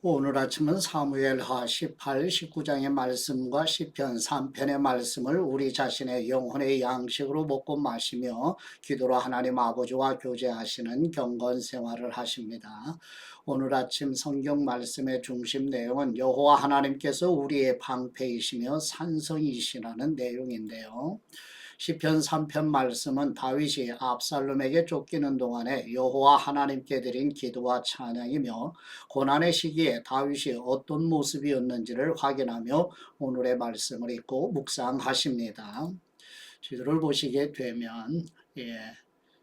오늘 아침은 사무엘하 18, 19장의 말씀과 시편 3편의 말씀을 우리 자신의 영혼의 양식으로 먹고 마시며 기도로 하나님 아버지와 교제하시는 경건 생활을 하십니다. 오늘 아침 성경 말씀의 중심 내용은 여호와 하나님께서 우리의 방패이시며 산성이시라는 내용인데요. 시편 3편 말씀은 다윗이 압살롬에게 쫓기는 동안에 여호와 하나님께 드린 기도와 찬양이며 고난의 시기에 다윗이 어떤 모습이었는지를 확인하며 오늘의 말씀을 읽고 묵상하십니다. 지도를 보시게 되면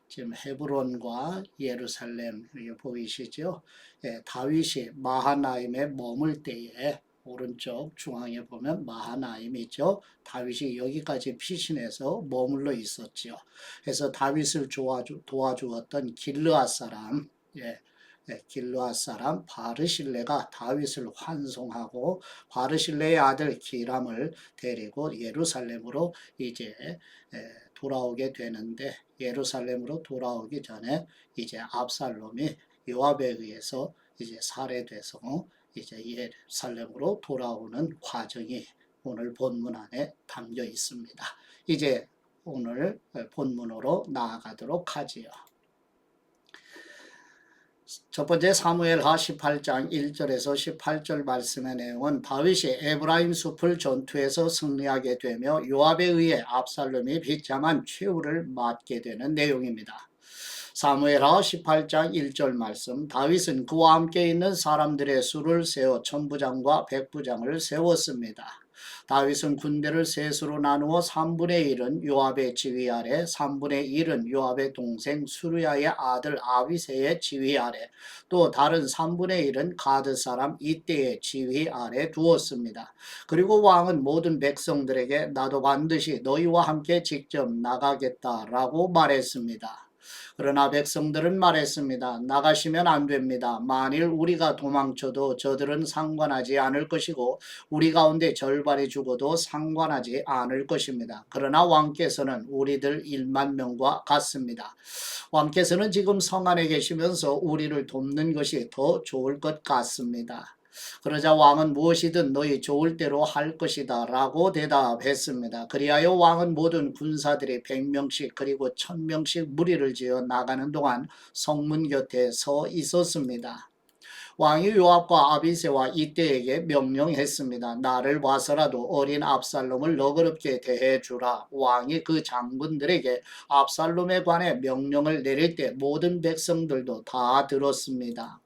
지금 헤브론과 예루살렘 보이시죠? 다윗이 마하나임에 머물 때에 오른쪽 중앙에 보면 마하나임이죠. 다윗이 여기까지 피신해서 머물러 있었죠. 그래서 다윗을 도와주었던 길르앗 사람, 길르앗 사람 바르실레가 다윗을 환송하고 바르실레의 아들 기람을 데리고 예루살렘으로 이제 돌아오게 되는데, 예루살렘으로 돌아오기 전에 이제 압살롬이 요압에 의해서 이제 살해돼서 이제 예루살렘으로 돌아오는 과정이 오늘 본문 안에 담겨 있습니다. 이제 오늘 본문으로 나아가도록 하지요. 첫 번째 사무엘하 18장 1절에서 18절 말씀의 내용은 다윗이 에브라임 숲을 전투에서 승리하게 되며 요압에 의해 압살롬이 비참한 최후를 맞게 되는 내용입니다. 사무엘하 18장 1절 말씀, 다윗은 그와 함께 있는 사람들의 수를 세워 천부장과 백부장을 세웠습니다. 다윗은 군대를 셋으로 나누어 3분의 1은 요압의 지휘 아래, 3분의 1은 요압의 동생 수르야의 아들 아비새의 지휘 아래, 또 다른 3분의 1은 가드 사람 이때의 지휘 아래 두었습니다. 그리고 왕은 모든 백성들에게 나도 반드시 너희와 함께 직접 나가겠다라고 말했습니다. 그러나 백성들은 말했습니다. 나가시면 안 됩니다. 만일 우리가 도망쳐도 저들은 상관하지 않을 것이고 우리 가운데 절반이 죽어도 상관하지 않을 것입니다. 그러나 왕께서는 우리들 1만 명과 같습니다. 왕께서는 지금 성 안에 계시면서 우리를 돕는 것이 더 좋을 것 같습니다. 그러자 왕은 무엇이든 너희 좋을 대로 할 것이다 라고 대답했습니다. 그리하여 왕은 모든 군사들이 100명씩 그리고 1000명씩 무리를 지어 나가는 동안 성문 곁에 서 있었습니다. 왕이 요압과 아비새와 이때에게 명령했습니다. 나를 봐서라도 어린 압살롬을 너그럽게 대해주라. 왕이 그 장군들에게 압살롬에 관해 명령을 내릴 때 모든 백성들도 다 들었습니다.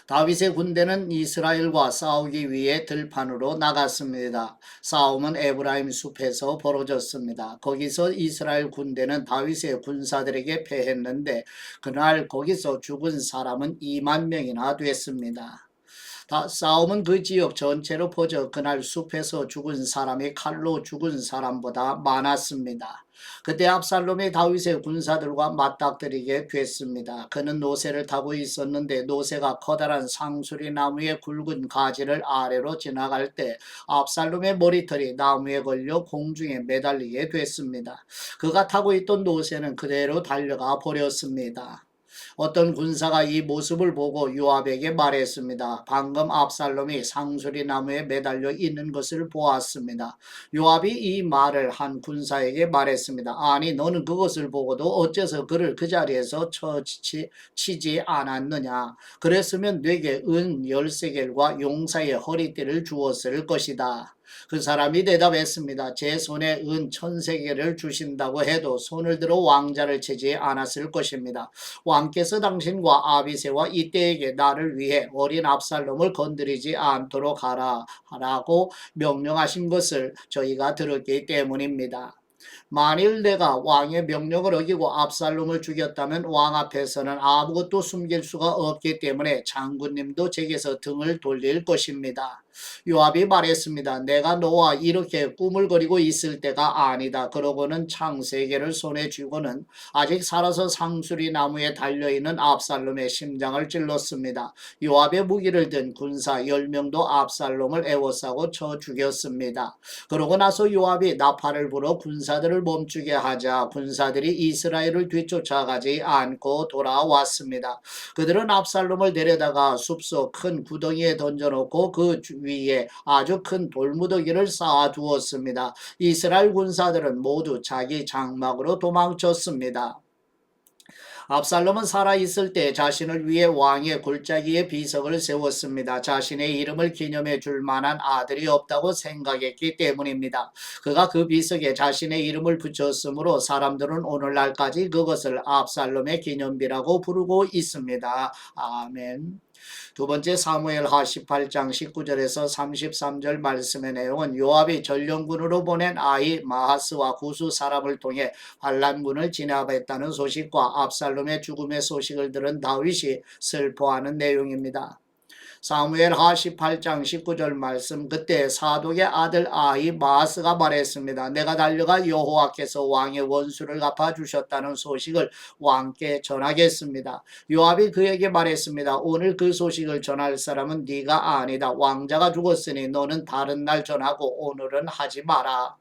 다윗의 군대는 이스라엘과 싸우기 위해 들판으로 나갔습니다. 싸움은 에브라임 숲에서 벌어졌습니다. 거기서 이스라엘 군대는 다윗의 군사들에게 패했는데 그날 거기서 죽은 사람은 2만 명이나 됐습니다. 싸움은 그 지역 전체로 퍼져 그날 숲에서 죽은 사람이 칼로 죽은 사람보다 많았습니다. 그때 압살롬이 다윗의 군사들과 맞닥뜨리게 됐습니다. 그는 노새를 타고 있었는데 노새가 커다란 상수리 나무의 굵은 가지를 아래로 지나갈 때 압살롬의 머리털이 나무에 걸려 공중에 매달리게 됐습니다. 그가 타고 있던 노새는 그대로 달려가 버렸습니다. 어떤 군사가 이 모습을 보고 요압에게 말했습니다. 방금 압살롬이 상수리 나무에 매달려 있는 것을 보았습니다. 요압이 이 말을 한 군사에게 말했습니다. 아니 너는 그것을 보고도 어째서 그를 그 자리에서 치지 않았느냐. 그랬으면 네게 은 10세겔과 용사의 허리띠를 주었을 것이다. 그 사람이 대답했습니다. 제 손에 은 1000세겔을 주신다고 해도 손을 들어 왕자를 치지 않았을 것입니다. 왕께서 당신과 아비새와 이때에게 나를 위해 어린 압살롬을 건드리지 않도록 하라고 명령하신 것을 저희가 들었기 때문입니다. 만일 내가 왕의 명령을 어기고 압살롬을 죽였다면 왕 앞에서는 아무것도 숨길 수가 없기 때문에 장군님도 제게서 등을 돌릴 것입니다. 요압이 말했습니다. 내가 너와 이렇게 꾸물거리고 있을 때가 아니다. 그러고는 창 3개를 손에 쥐고는 아직 살아서 상수리 나무에 달려있는 압살롬의 심장을 찔렀습니다. 요압의 무기를 든 군사 10명도 압살롬을 에워싸고 쳐 죽였습니다. 그러고 나서 요압이 나팔을 불어 군사들을 멈추게 하자 군사들이 이스라엘을 뒤쫓아가지 않고 돌아왔습니다. 그들은 압살롬을 데려다가 숲속 큰 구덩이에 던져놓고 그 위에 아주 큰 돌무더기를 쌓아두었습니다. 이스라엘 군사들은 모두 자기 장막으로 도망쳤습니다. 압살롬은 살아있을 때 자신을 위해 왕의 골짜기에 비석을 세웠습니다. 자신의 이름을 기념해 줄 만한 아들이 없다고 생각했기 때문입니다. 그가 그 비석에 자신의 이름을 붙였으므로 사람들은 오늘날까지 그것을 압살롬의 기념비라고 부르고 있습니다. 아멘. 두 번째 사무엘하 18장 19절에서 33절 말씀의 내용은 요압이 전령군으로 보낸 아히 마하스와 구수 사람을 통해 환란군을 진압했다는 소식과 압살롬의 죽음의 소식을 들은 다윗이 슬퍼하는 내용입니다. 사무엘하 18장 19절 말씀 그때 사독의 아들 아히 마하스가 말했습니다. 내가 달려가 여호와께서 왕의 원수를 갚아주셨다는 소식을 왕께 전하겠습니다. 요압이 그에게 말했습니다. 오늘 그 소식을 전할 사람은 네가 아니다. 왕자가 죽었으니 너는 다른 날 전하고 오늘은 하지 마라.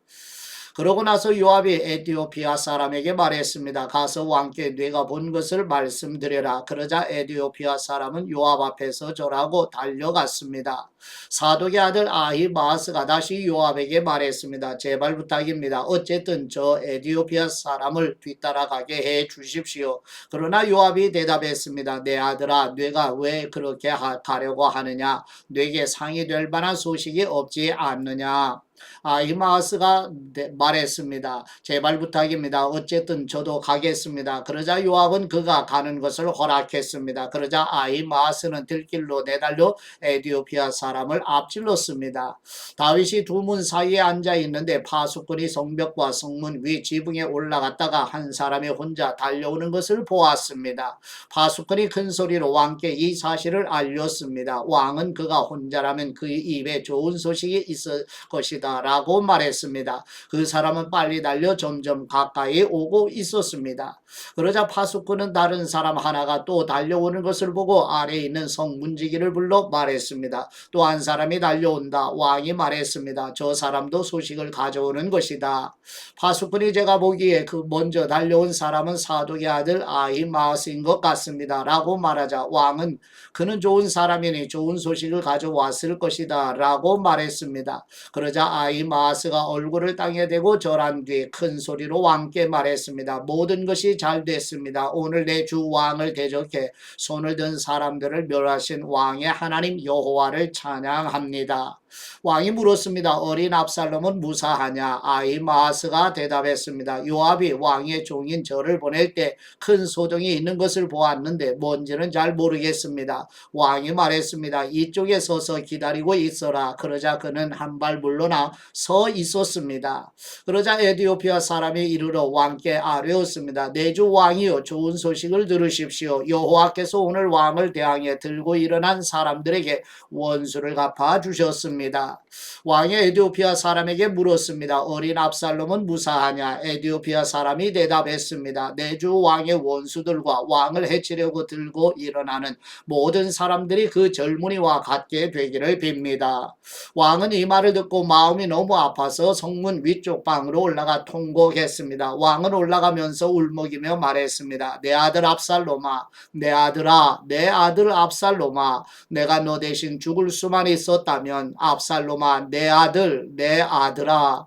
그러고 나서 요압이 에티오피아 사람에게 말했습니다. 가서 왕께 네가 본 것을 말씀드려라. 그러자 에티오피아 사람은 요압 앞에서 절하고 달려갔습니다. 사독의 아들 아히 마하스가 다시 요압에게 말했습니다. 제발 부탁입니다. 어쨌든 저 에티오피아 사람을 뒤따라가게 해 주십시오. 그러나 요압이 대답했습니다. 내 아들아, 네가 왜 그렇게 가려고 하느냐? 네게 상이 될 만한 소식이 없지 않느냐? 아히마스가 말했습니다. 제발 부탁입니다. 어쨌든 저도 가겠습니다. 그러자 요압은 그가 가는 것을 허락했습니다. 그러자 아히마스는 들길로 내달려 에티오피아 사람을 앞질렀습니다. 다윗이 두 문 사이에 앉아 있는데 파수꾼이 성벽과 성문 위 지붕에 올라갔다가 한 사람이 혼자 달려오는 것을 보았습니다. 파수꾼이 큰 소리로 왕께 이 사실을 알렸습니다. 왕은 그가 혼자라면 그 입에 좋은 소식이 있을 것이다 라고 말했습니다. 그 사람은 빨리 달려 점점 가까이 오고 있었습니다. 그러자 파수꾼은 다른 사람 하나가 또 달려오는 것을 보고 아래에 있는 성문지기를 불러 말했습니다. 또 한 사람이 달려온다. 왕이 말했습니다. 저 사람도 소식을 가져오는 것이다. 파수꾼이 제가 보기에 그 먼저 달려온 사람은 사독의 아들 아히마스인 것 같습니다. 라고 말하자 왕은 그는 좋은 사람이니 좋은 소식을 가져왔을 것이다. 라고 말했습니다. 그러자 아히마스가 얼굴을 땅에 대고 절한 뒤 큰 소리로 왕께 말했습니다. 모든 것이 잘 됐습니다. 오늘 내 주 왕을 대적해 손을 든 사람들을 멸하신 왕의 하나님 여호와를 찬양합니다. 왕이 물었습니다. 어린 압살롬은 무사하냐? 아히마스가 대답했습니다. 요압이 왕의 종인 저를 보낼 때 큰 소동이 있는 것을 보았는데 뭔지는 잘 모르겠습니다. 왕이 말했습니다. 이쪽에 서서 기다리고 있어라. 그러자 그는 한 발 물러나 서 있었습니다. 그러자 에티오피아 사람이 이르러 왕께 아뢰었습니다. 내 주 왕이여 좋은 소식을 들으십시오. 여호와께서 오늘 왕을 대항해 들고 일어난 사람들에게 원수를 갚아 주셨습니다. 왕이 에티오피아 사람에게 물었습니다. 어린 압살롬은 무사하냐? 에티오피아 사람이 대답했습니다. 내 주 왕의 원수들과 왕을 해치려고 들고 일어나는 모든 사람들이 그 젊은이와 같게 되기를 빕니다. 왕은 이 말을 듣고 마음이 너무 아파서 성문 위쪽 방으로 올라가 통곡했습니다. 왕은 올라가면서 울먹이며 말했습니다. 내 아들 압살롬아, 내 아들아, 내 아들 압살롬아, 내가 너 대신 죽을 수만 있었다면 압살롬아, 내 아들, 내 아들아.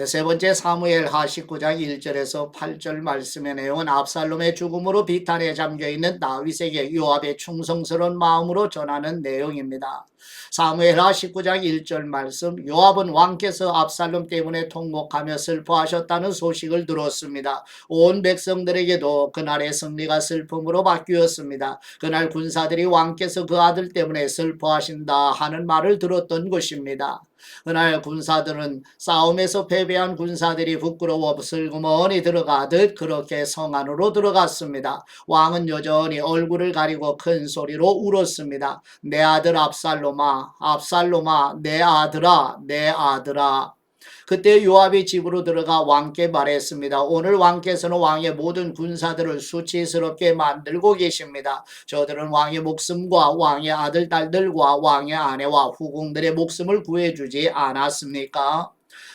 세 번째 사무엘하 19장 1절에서 8절 말씀의 내용은 압살롬의 죽음으로 비탄에 잠겨있는 다윗에게 요압의 충성스러운 마음으로 전하는 내용입니다. 사무엘하 19장 1절 말씀 요압은 왕께서 압살롬 때문에 통곡하며 슬퍼하셨다는 소식을 들었습니다. 온 백성들에게도 그날의 승리가 슬픔으로 바뀌었습니다. 그날 군사들이 왕께서 그 아들 때문에 슬퍼하신다 하는 말을 들었던 것입니다. 그날 군사들은 싸움에서 패배한 군사들이 부끄러워 슬그머니 들어가듯 그렇게 성 안으로 들어갔습니다. 왕은 여전히 얼굴을 가리고 큰 소리로 울었습니다. 내 아들 압살롬아, 압살롬아, 내 아들아, 내 아들아. 그때 요압이 집으로 들어가 왕께 말했습니다. 오늘 왕께서는 왕의 모든 군사들을 수치스럽게 만들고 계십니다. 저들은 왕의 목숨과 왕의 아들, 딸들과 왕의 아내와 후궁들의 목숨을 구해주지 않았습니까?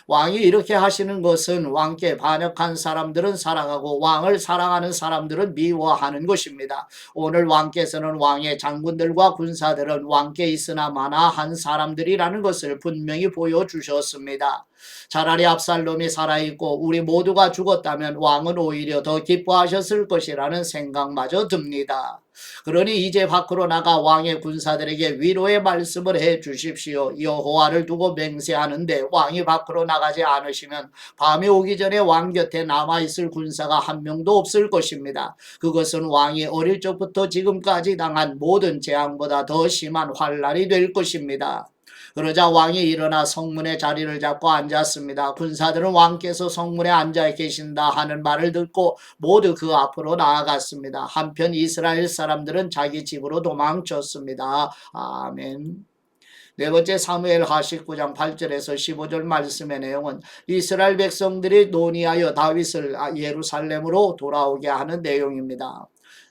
왕이 이렇게 하시는 것은 왕께 반역한 사람들은 사랑하고 왕을 사랑하는 사람들은 미워하는 것입니다. 오늘 왕께서는 왕의 장군들과 군사들은 왕께 있으나 마나 한 사람들이라는 것을 분명히 보여주셨습니다. 차라리 압살롬이 살아있고 우리 모두가 죽었다면 왕은 오히려 더 기뻐하셨을 것이라는 생각마저 듭니다. 그러니 이제 밖으로 나가 왕의 군사들에게 위로의 말씀을 해 주십시오. 여호와를 두고 맹세하는데 왕이 밖으로 나가지 않으시면 밤이 오기 전에 왕 곁에 남아있을 군사가 한 명도 없을 것입니다. 그것은 왕이 어릴 적부터 지금까지 당한 모든 재앙보다 더 심한 환란이 될 것입니다. 그러자 왕이 일어나 성문의 자리를 잡고 앉았습니다. 군사들은 왕께서 성문에 앉아 계신다 하는 말을 듣고 모두 그 앞으로 나아갔습니다. 한편 이스라엘 사람들은 자기 집으로 도망쳤습니다. 아멘. 네 번째 사무엘하 19장 8절에서 15절 말씀의 내용은 이스라엘 백성들이 논의하여 다윗을 예루살렘으로 돌아오게 하는 내용입니다.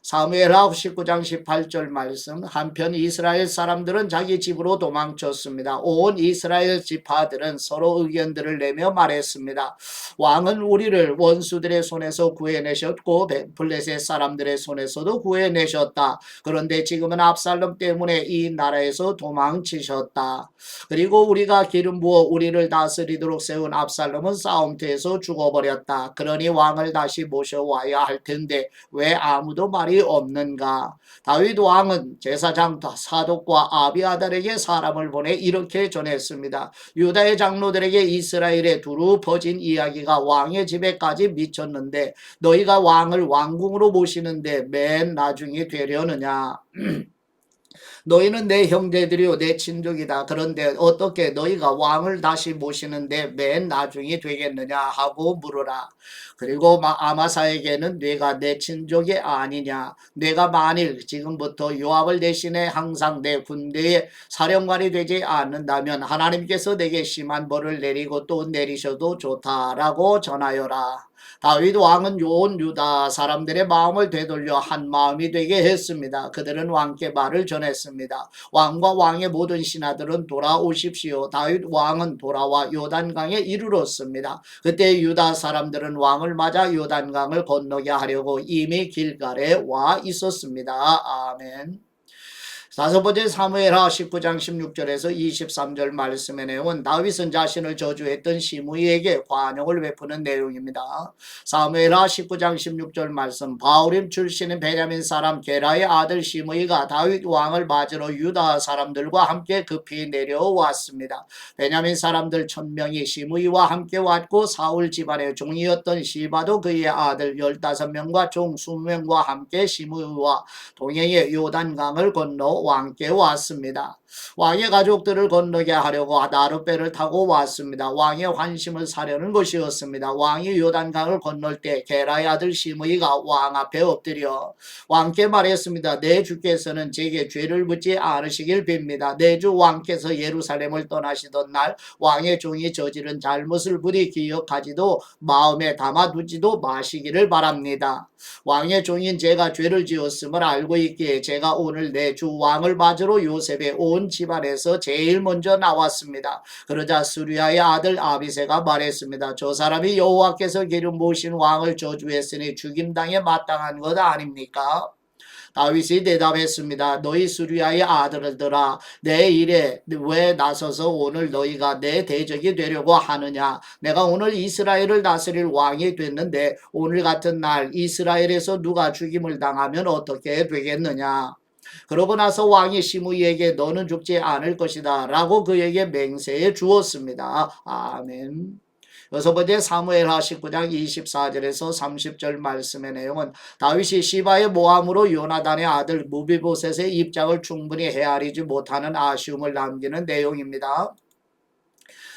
사무엘하 19장 18절 말씀 한편 이스라엘 사람들은 자기 집으로 도망쳤습니다. 온 이스라엘 지파들은 서로 의견들을 내며 말했습니다. 왕은 우리를 원수들의 손에서 구해내셨고 블레셋 사람들의 손에서도 구해내셨다. 그런데 지금은 압살롬 때문에 이 나라에서 도망치셨다. 그리고 우리가 기름 부어 우리를 다스리도록 세운 압살롬은 싸움터에서 죽어버렸다. 그러니 왕을 다시 모셔와야 할 텐데 왜 아무도 말이 없는가? 다윗 왕은 제사장 사독과 아비아달에게 사람을 보내 이렇게 전했습니다. 유다의 장로들에게 이스라엘에 두루 퍼진 이야기가 왕의 집에까지 미쳤는데 너희가 왕을 왕궁으로 모시는데 맨 나중에 되려느냐? 너희는 내 형제들이요 내 친족이다. 그런데 어떻게 너희가 왕을 다시 모시는데 맨 나중이 되겠느냐 하고 물으라. 그리고 아마사에게는 네가 내 친족이 아니냐. 내가 만일 지금부터 요압을 대신해 항상 내 군대의 사령관이 되지 않는다면 하나님께서 내게 심한 벌을 내리고 또 내리셔도 좋다라고 전하여라. 다윗 왕은 온 유다 사람들의 마음을 되돌려 한 마음이 되게 했습니다. 그들은 왕께 말을 전했습니다. 왕과 왕의 모든 신하들은 돌아오십시오. 다윗 왕은 돌아와 요단강에 이르렀습니다. 그때 유다 사람들은 왕을 맞아 요단강을 건너게 하려고 이미 길갈에 와 있었습니다. 아멘. 다섯 번째 사무엘하 19장 16절에서 23절 말씀의 내용은 다윗은 자신을 저주했던 시므이에게 관용을 베푸는 내용입니다. 사무엘하 19장 16절 말씀 바울임 출신인 베냐민 사람 게라의 아들 시므이가 다윗 왕을 맞으러 유다 사람들과 함께 급히 내려왔습니다. 베냐민 사람들 1000명이 시므이와 함께 왔고 사울 집안의 종이었던 시바도 그의 아들 15명과 종 20명과 함께 시므이와 동행해 요단강을 건너 왕께 왔습니다. 왕의 가족들을 건너게 하려고 나룻배를 타고 왔습니다. 왕의 환심을 사려는 것이었습니다. 왕이 요단강을 건널 때 게라의 아들 시므이가 왕 앞에 엎드려 왕께 말했습니다. 내 주께서는 제게 죄를 묻지 않으시길 빕니다. 내 주 왕께서 예루살렘을 떠나시던 날 왕의 종이 저지른 잘못을 부디 기억하지도 마음에 담아두지도 마시기를 바랍니다. 왕의 종인 제가 죄를 지었음을 알고 있기에 제가 오늘 내 주 왕을 맞으러 요셉의 온 집안에서 제일 먼저 나왔습니다. 그러자 수리아의 아들 아비새가 말했습니다. 저 사람이 여호와께서 기름 부으신 왕을 저주했으니 죽임당에 마땅한 것 아닙니까? 다윗이 대답했습니다. 너희 수리아의 아들들아 내 일에 왜 나서서 오늘 너희가 내 대적이 되려고 하느냐. 내가 오늘 이스라엘을 다스릴 왕이 됐는데 오늘 같은 날 이스라엘에서 누가 죽임을 당하면 어떻게 되겠느냐. 그러고 나서 왕이 시므이에게 너는 죽지 않을 것이다 라고 그에게 맹세해 주었습니다. 아멘. 여섯 번째 사무엘하 19장 24절에서 30절 말씀의 내용은 다윗이 시바의 모함으로 요나단의 아들 무비보셋의 입장을 충분히 헤아리지 못하는 아쉬움을 남기는 내용입니다.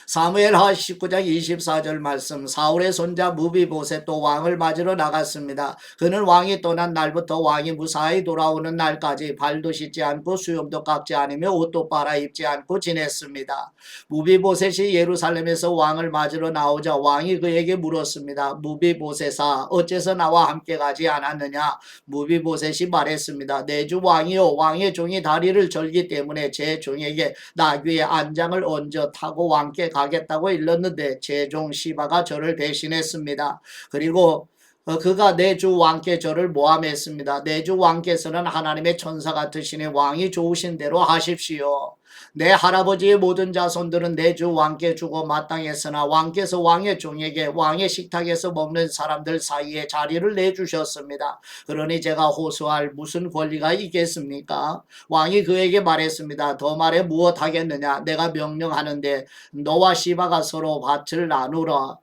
사무엘하 19장 24절 말씀. 사울의 손자 무비보셋도 왕을 맞으러 나갔습니다. 그는 왕이 떠난 날부터 왕이 무사히 돌아오는 날까지 발도 씻지 않고 수염도 깎지 않으며 옷도 빨아입지 않고 지냈습니다. 무비보셋이 예루살렘에서 왕을 맞으러 나오자 왕이 그에게 물었습니다. 무비보셋아, 어째서 나와 함께 가지 않았느냐? 무비보셋이 말했습니다. 내 주 왕이요, 왕의 종이 다리를 절기 때문에 제 종에게 나귀의 안장을 얹어 타고 왕께 가겠다고 일렀는데 제 종 시바가 저를 배신했습니다. 그리고 그가 내 주 왕께 저를 모함했습니다. 내 주 왕께서는 하나님의 천사 같으시니 왕이 좋으신 대로 하십시오. 내 할아버지의 모든 자손들은 내 주 왕께 주고 마땅했으나 왕께서 왕의 종에게 왕의 식탁에서 먹는 사람들 사이에 자리를 내주셨습니다. 그러니 제가 호소할 무슨 권리가 있겠습니까? 왕이 그에게 말했습니다. 더 말해 무엇 하겠느냐? 내가 명령하는데 너와 시바가 서로 밭을 나누라.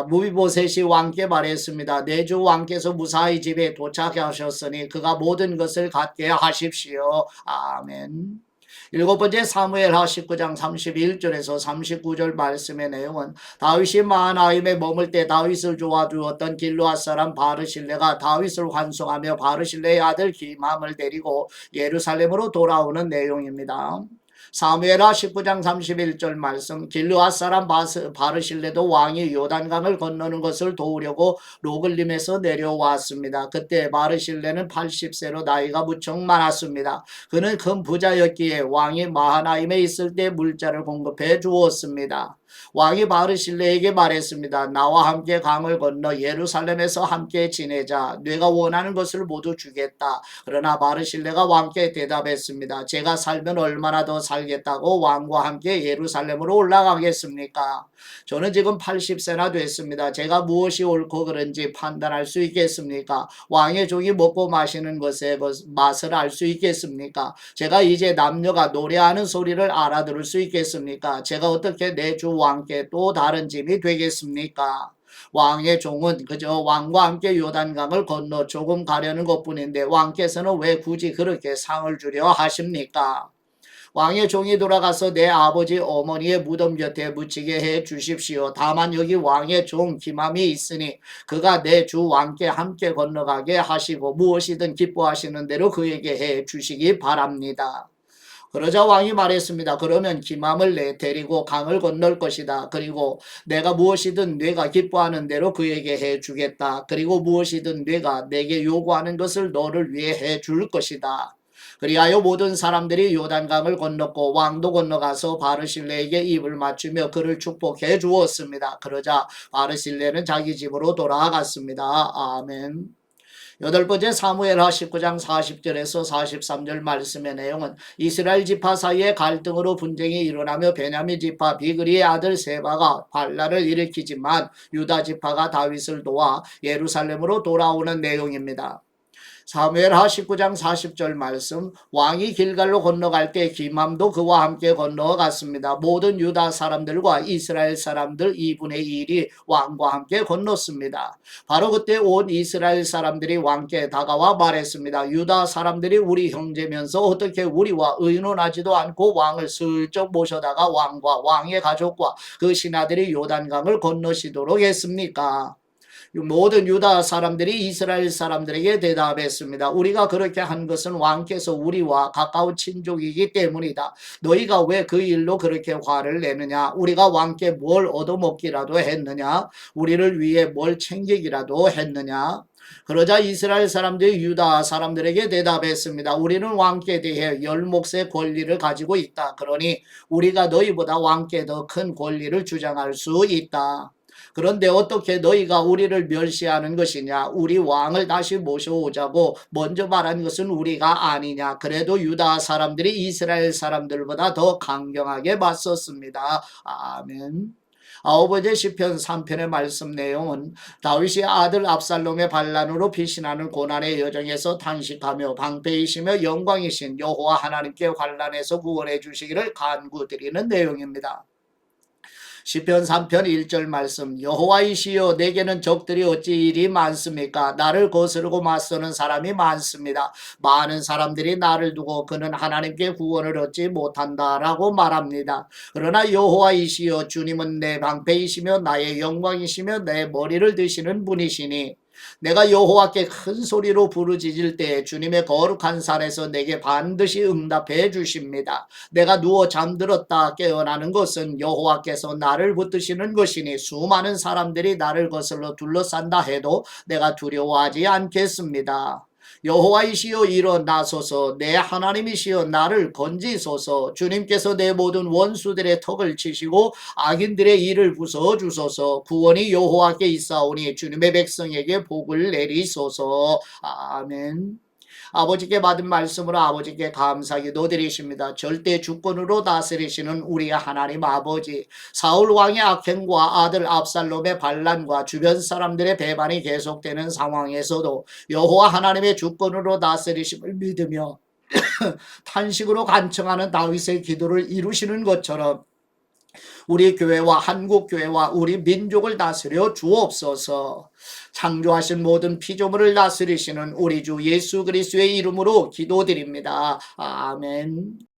무비보셋이 왕께 말했습니다. 내 주 왕께서 무사히 집에 도착하셨으니 그가 모든 것을 갖게 하십시오. 아멘. 일곱 번째 사무엘하 19장 31절에서 39절 말씀의 내용은 다윗이 마하나임에 머물 때 다윗을 도와주었던 길르앗 사람 바르실레가 다윗을 환송하며 바르실레의 아들 기맘을 데리고 예루살렘으로 돌아오는 내용입니다. 사무엘하 19장 31절 말씀. 길르앗 사람 바르실레도 왕이 요단강을 건너는 것을 도우려고 로글림에서 내려왔습니다. 그때 바르실레는 80세로 나이가 무척 많았습니다. 그는 큰 부자였기에 왕이 마하나임에 있을 때 물자를 공급해 주었습니다. 왕이 바르실레에게 말했습니다. 나와 함께 강을 건너 예루살렘에서 함께 지내자. 네가 원하는 것을 모두 주겠다. 그러나 바르실레가 왕께 대답했습니다. 제가 살면 얼마나 더 살겠다고 왕과 함께 예루살렘으로 올라가겠습니까? 저는 지금 80세나 됐습니다. 제가 무엇이 옳고 그른지 판단할 수 있겠습니까? 왕의 종이 먹고 마시는 것의 맛을 알 수 있겠습니까? 제가 이제 남녀가 노래하는 소리를 알아들을 수 있겠습니까? 제가 어떻게 내 주 왕께 또 다른 짐이 되겠습니까? 왕의 종은 그저 왕과 함께 요단강을 건너 조금 가려는 것뿐인데 왕께서는 왜 굳이 그렇게 상을 주려 하십니까? 왕의 종이 돌아가서 내 아버지 어머니의 무덤 곁에 묻히게 해 주십시오. 다만 여기 왕의 종 기맘이 있으니 그가 내 주 왕께 함께 건너가게 하시고 무엇이든 기뻐하시는 대로 그에게 해 주시기 바랍니다. 그러자 왕이 말했습니다. 그러면 기맘을 데리고 강을 건널 것이다. 그리고 내가 무엇이든 네가 기뻐하는 대로 그에게 해주겠다. 그리고 무엇이든 네가 내게 요구하는 것을 너를 위해 해줄 것이다. 그리하여 모든 사람들이 요단강을 건넜고 왕도 건너가서 바르실레에게 입을 맞추며 그를 축복해 주었습니다. 그러자 바르실레는 자기 집으로 돌아갔습니다. 아멘. 여덟 번째 사무엘하 19장 40절에서 43절 말씀의 내용은 이스라엘 지파 사이에 갈등으로 분쟁이 일어나며 베냐민 지파 비그리의 아들 세바가 반란을 일으키지만 유다 지파가 다윗을 도와 예루살렘으로 돌아오는 내용입니다. 사무엘하 19장 40절 말씀. 왕이 길갈로 건너갈 때 기맘도 그와 함께 건너갔습니다. 모든 유다 사람들과 이스라엘 사람들 2분의 1이 왕과 함께 건넜습니다. 바로 그때 온 이스라엘 사람들이 왕께 다가와 말했습니다. 유다 사람들이 우리 형제면서 어떻게 우리와 의논하지도 않고 왕을 슬쩍 모셔다가 왕과 왕의 가족과 그 신하들이 요단강을 건너시도록 했습니까? 모든 유다 사람들이 이스라엘 사람들에게 대답했습니다. 우리가 그렇게 한 것은 왕께서 우리와 가까운 친족이기 때문이다. 너희가 왜 그 일로 그렇게 화를 내느냐? 우리가 왕께 뭘 얻어먹기라도 했느냐? 우리를 위해 뭘 챙기기라도 했느냐? 그러자 이스라엘 사람들이 유다 사람들에게 대답했습니다. 우리는 왕께 대해 열몫의 권리를 가지고 있다. 그러니 우리가 너희보다 왕께 더 큰 권리를 주장할 수 있다. 그런데 어떻게 너희가 우리를 멸시하는 것이냐? 우리 왕을 다시 모셔오자고 먼저 말한 것은 우리가 아니냐? 그래도 유다 사람들이 이스라엘 사람들보다 더 강경하게 맞섰습니다. 아멘. 아홉 번째 시편 3편의 말씀 내용은 다윗이 아들 압살롬의 반란으로 피신하는 고난의 여정에서 탄식하며 방패이시며 영광이신 여호와 하나님께 환난에서 구원해 주시기를 간구드리는 내용입니다. 시편 3편 1절 말씀 여호와이시여 내게는 적들이 어찌 이리 많습니까? 나를 거스르고 맞서는 사람이 많습니다. 많은 사람들이 나를 두고 그는 하나님께 구원을 얻지 못한다라고 말합니다. 그러나 여호와이시여 주님은 내 방패이시며 나의 영광이시며 내 머리를 드시는 분이시니 내가 여호와께 큰 소리로 부르짖을 때 주님의 거룩한 산에서 내게 반드시 응답해 주십니다. 내가 누워 잠들었다 깨어나는 것은 여호와께서 나를 붙드시는 것이니 수많은 사람들이 나를 거슬러 둘러싼다 해도 내가 두려워하지 않겠습니다. 여호와이시여 일어나소서 내 하나님이시여 나를 건지소서 주님께서 내 모든 원수들의 턱을 치시고 악인들의 일을 부숴주소서 구원이 여호와께 있사오니 주님의 백성에게 복을 내리소서. 아멘. 아버지께 받은 말씀으로 아버지께 감사기도 드리십니다. 절대 주권으로 다스리시는 우리 하나님 아버지 사울 왕의 악행과 아들 압살롬의 반란과 주변 사람들의 배반이 계속되는 상황에서도 여호와 하나님의 주권으로 다스리심을 믿으며 탄식으로 간청하는 다윗의 기도를 이루시는 것처럼 우리 교회와 한국 교회와 우리 민족을 다스려 주옵소서. 창조하신 모든 피조물을 다스리시는 우리 주 예수 그리스도의 이름으로 기도드립니다. 아멘.